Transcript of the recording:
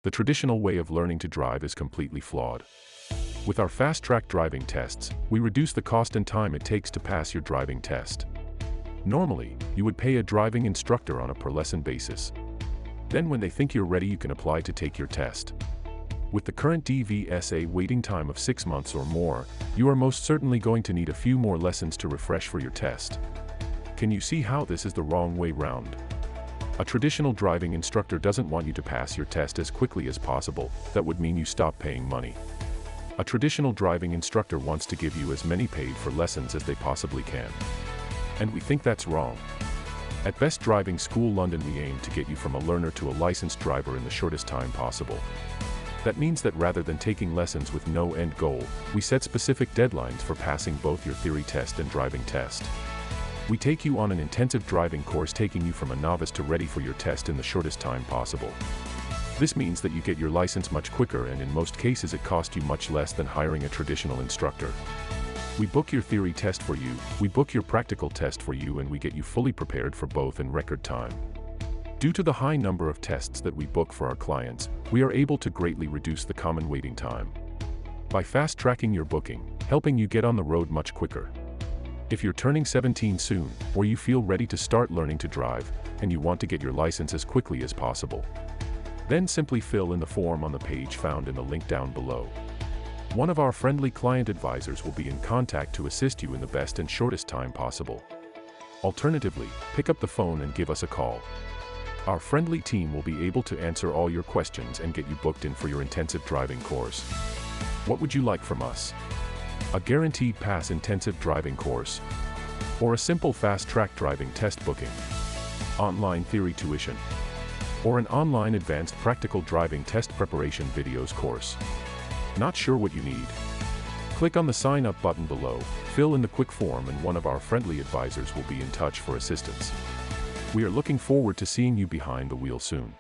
the traditional way of learning to drive is completely flawed. With our fast-track driving tests, we reduce the cost and time it takes to pass your driving test. Normally, you would pay a driving instructor on a per-lesson basis. Then when they think you're ready, you can apply to take your test. With the current DVSA waiting time of 6 months or more, you are most certainly going to need a few more lessons to refresh for your test. Can you see how this is the wrong way round? A traditional driving instructor doesn't want you to pass your test as quickly as possible. That would mean you stop paying money. A traditional driving instructor wants to give you as many paid for lessons as they possibly can. And we think that's wrong. At Best Driving School London, we aim to get you from a learner to a licensed driver in the shortest time possible. That means that rather than taking lessons with no end goal, we set specific deadlines for passing both your theory test and driving test. We take you on an intensive driving course, taking you from a novice to ready for your test in the shortest time possible. This means that you get your license much quicker, and in most cases it costs you much less than hiring a traditional instructor. We book your theory test for you, we book your practical test for you, and we get you fully prepared for both in record time. Due to the high number of tests that we book for our clients, we are able to greatly reduce the common waiting time by fast-tracking your booking, helping you get on the road much quicker. If you're turning 17 soon, or you feel ready to start learning to drive, and you want to get your license as quickly as possible, then simply fill in the form on the page found in the link down below. One of our friendly client advisors will be in contact to assist you in the best and shortest time possible. Alternatively, pick up the phone and give us a call. Our friendly team will be able to answer all your questions and get you booked in for your intensive driving course. What would you like from us? A guaranteed pass intensive driving course? Or a simple fast-track driving test booking? Online theory tuition? Or an online advanced practical driving test preparation videos course? Not sure what you need? Click on the sign up button below, fill in the quick form, and one of our friendly advisors will be in touch for assistance. We are looking forward to seeing you behind the wheel soon.